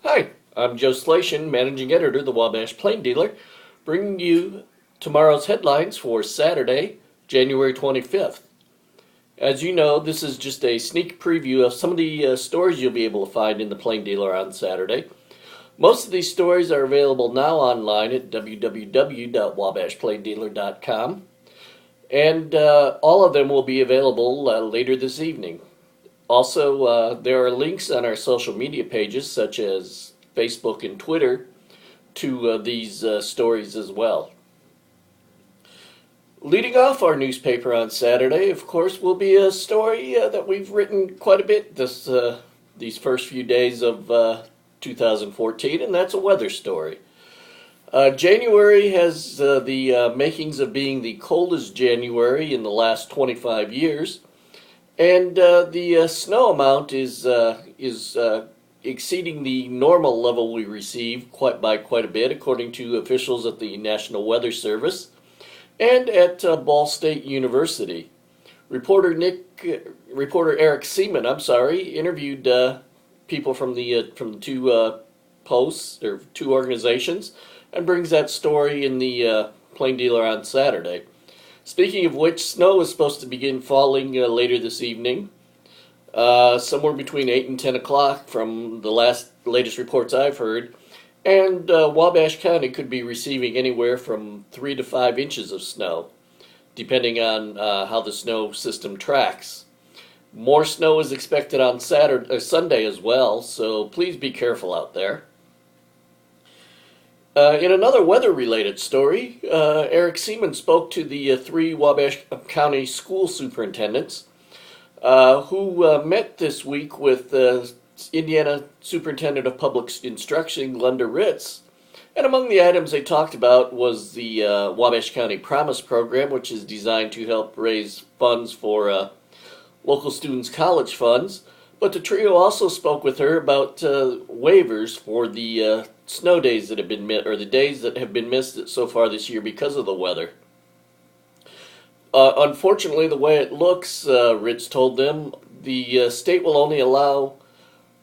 Hi, I'm Joe Slation, Managing Editor of the Wabash Plain Dealer, bringing you tomorrow's headlines for Saturday, January 25th. As you know, this is just a sneak preview of some of the stories you'll be able to find in the Plain Dealer on Saturday. Most of these stories are available now online at www.wabashplaindealer.com, and all of them will be available later this evening. Also, there are links on our social media pages, such as Facebook and Twitter, to these stories as well. Leading off our newspaper on Saturday, of course, will be a story that we've written quite a bit these first few days of 2014, and that's a weather story. January has the makings of being the coldest January in the last 25 years. And the snow amount is exceeding the normal level we receive by quite a bit, according to officials at the National Weather Service and at Ball State University. Reporter Eric Seaman, interviewed people from the two posts or two organizations, and brings that story in the Plain Dealer on Saturday. Speaking of which, snow is supposed to begin falling later this evening, somewhere between 8 and 10 o'clock from the latest reports I've heard, and Wabash County could be receiving anywhere from 3 to 5 inches of snow, depending on how the snow system tracks. More snow is expected on Sunday as well, so please be careful out there. In another weather-related story, Eric Seaman spoke to the three Wabash County school superintendents who met this week with Indiana Superintendent of Public Instruction, Glenda Ritz. And among the items they talked about was the Wabash County Promise Program, which is designed to help raise funds for local students' college funds. But the trio also spoke with her about waivers for the snow days that have been missed, or the days that have been missed so far this year because of the weather. Unfortunately, the way it looks, Ritz told them, the state will only allow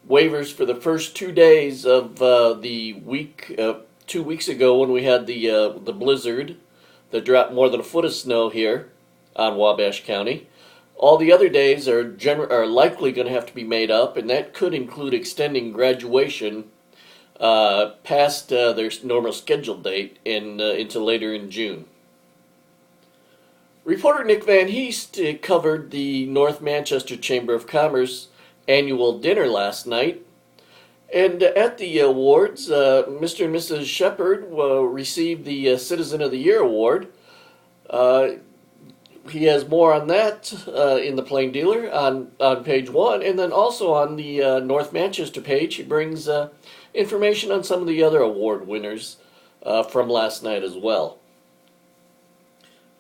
waivers for the first 2 days of the week. 2 weeks ago, when we had the blizzard that dropped more than a foot of snow here on Wabash County. All the other days are likely going to have to be made up, and that could include extending graduation past their normal scheduled date into later in June. Reporter Nick Van Heest covered the North Manchester Chamber of Commerce annual dinner last night, and at the awards, Mr. and Mrs. Shepard received the Citizen of the Year award. He has more on that in the Plain Dealer on page 1, and then also on the North Manchester page, he brings information on some of the other award winners from last night as well.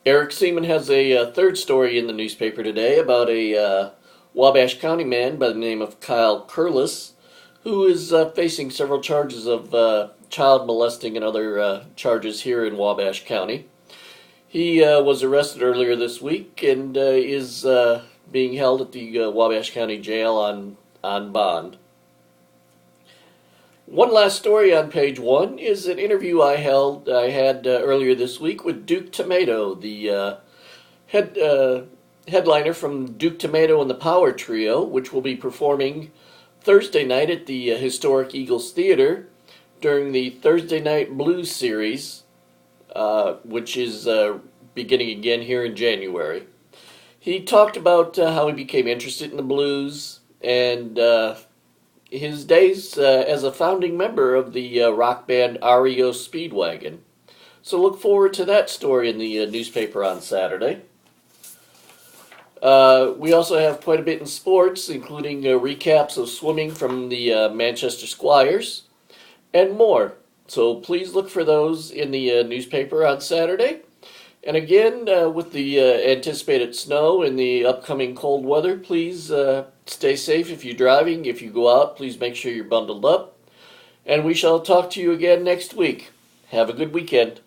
Eric Seaman has a third story in the newspaper today about a Wabash County man by the name of Kyle Curlis, who is facing several charges of child molesting and other charges here in Wabash County. He was arrested earlier this week and is being held at the Wabash County Jail on bond. One last story on page 1 is an interview I had earlier this week with Duke Tomato, the headliner from Duke Tomato and the Power Trio, which will be performing Thursday night at the historic Eagles Theater during the Thursday Night Blues series, which is beginning again here in January. He talked about how he became interested in the blues and his days as a founding member of the rock band REO Speedwagon. So look forward to that story in the newspaper on Saturday. We also have quite a bit in sports, including recaps of swimming from the Manchester Squires and more. So please look for those in the newspaper on Saturday. And again, with the anticipated snow and the upcoming cold weather, please stay safe if you're driving. If you go out, please make sure you're bundled up. And we shall talk to you again next week. Have a good weekend.